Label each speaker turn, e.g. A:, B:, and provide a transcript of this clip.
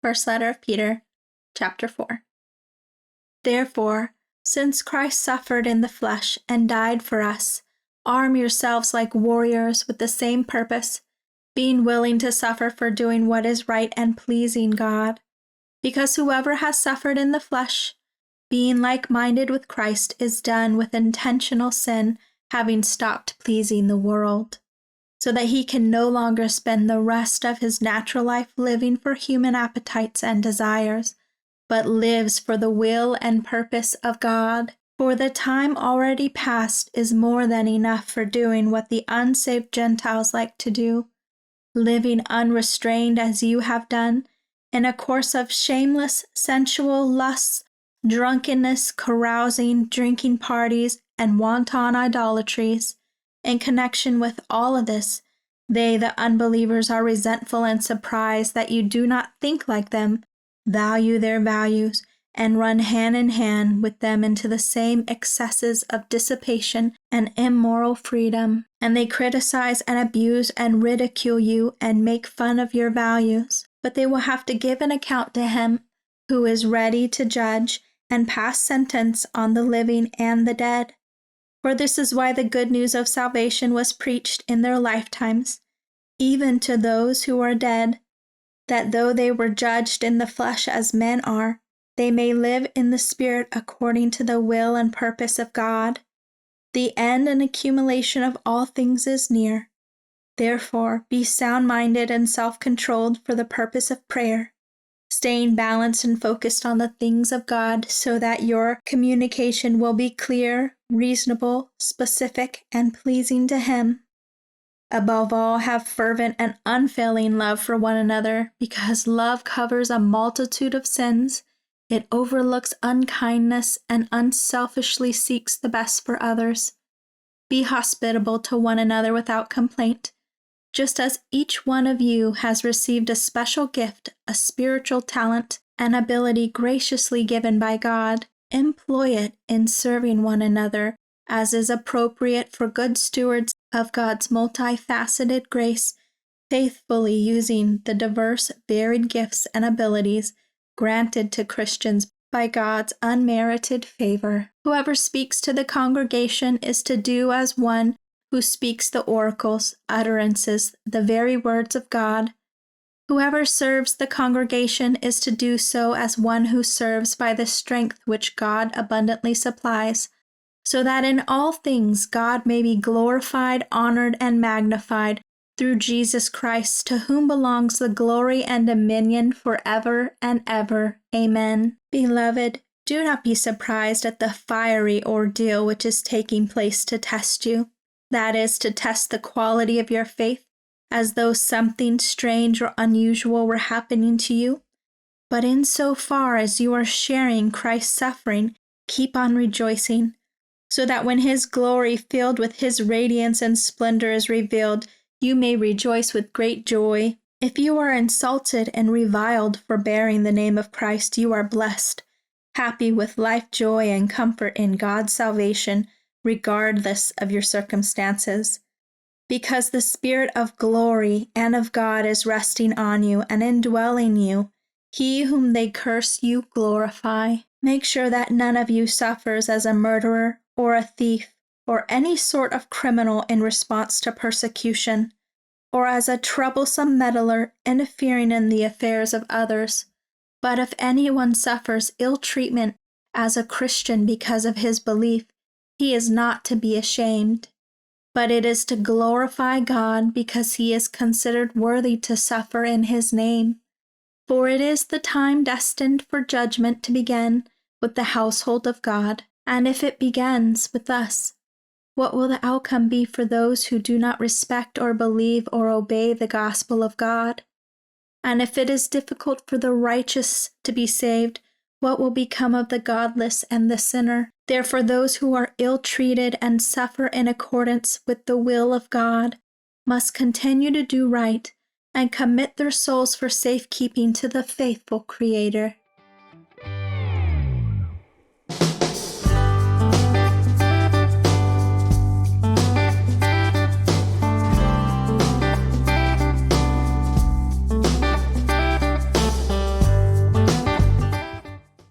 A: First letter of Peter, chapter 4. Therefore, since Christ suffered in the flesh and died for us, arm yourselves like warriors with the same purpose, being willing to suffer for doing what is right and pleasing God. Because whoever has suffered in the flesh, being like-minded with Christ, is done with intentional sin, having stopped pleasing the world, so that he can no longer spend the rest of his natural life living for human appetites and desires, but lives for the will and purpose of God. For the time already past is more than enough for doing what the unsaved Gentiles like to do, living unrestrained as you have done, in a course of shameless sensual lusts, drunkenness, carousing, drinking parties, and wanton idolatries. In connection with all of this, they, the unbelievers, are resentful and surprised that you do not think like them, value their values, and run hand in hand with them into the same excesses of dissipation and immoral freedom. And they criticize and abuse and ridicule you and make fun of your values. But they will have to give an account to him who is ready to judge and pass sentence on the living and the dead. For this is why the good news of salvation was preached in their lifetimes, even to those who are dead, that though they were judged in the flesh as men are, they may live in the Spirit according to the will and purpose of God. The end and accumulation of all things is near. Therefore, be sound-minded and self-controlled for the purpose of prayer, staying balanced and focused on the things of God so that your communication will be clear, reasonable, specific, and pleasing to Him. Above all, have fervent and unfailing love for one another, because love covers a multitude of sins. It overlooks unkindness and unselfishly seeks the best for others. Be hospitable to one another without complaint. Just as each one of you has received a special gift, a spiritual talent, an ability graciously given by God, employ it in serving one another as is appropriate for good stewards of God's multifaceted grace, faithfully using the diverse, varied gifts and abilities granted to Christians by God's unmerited favor. Whoever speaks to the congregation is to do as one who speaks the oracles, utterances, the very words of God. Whoever serves the congregation is to do so as one who serves by the strength which God abundantly supplies, so that in all things God may be glorified, honored, and magnified through Jesus Christ, to whom belongs the glory and dominion forever and ever. Amen. Beloved, do not be surprised at the fiery ordeal which is taking place to test you. That is, to test the quality of your faith, as though something strange or unusual were happening to you. But in so far as you are sharing Christ's suffering, keep on rejoicing, so that when His glory, filled with His radiance and splendor, is revealed, you may rejoice with great joy. If you are insulted and reviled for bearing the name of Christ, you are blessed, happy with life, joy, and comfort in God's salvation, regardless of your circumstances. Because the Spirit of glory and of God is resting on you and indwelling you, He whom they curse you glorify. Make sure that none of you suffers as a murderer or a thief or any sort of criminal in response to persecution, or as a troublesome meddler interfering in the affairs of others. But if anyone suffers ill treatment as a Christian because of his belief, he is not to be ashamed, but it is to glorify God because he is considered worthy to suffer in His name. For it is the time destined for judgment to begin with the household of God. And if it begins with us, what will the outcome be for those who do not respect or believe or obey the gospel of God? And if it is difficult for the righteous to be saved, what will become of the godless and the sinner? Therefore, those who are ill-treated and suffer in accordance with the will of God must continue to do right and commit their souls for safekeeping to the faithful Creator.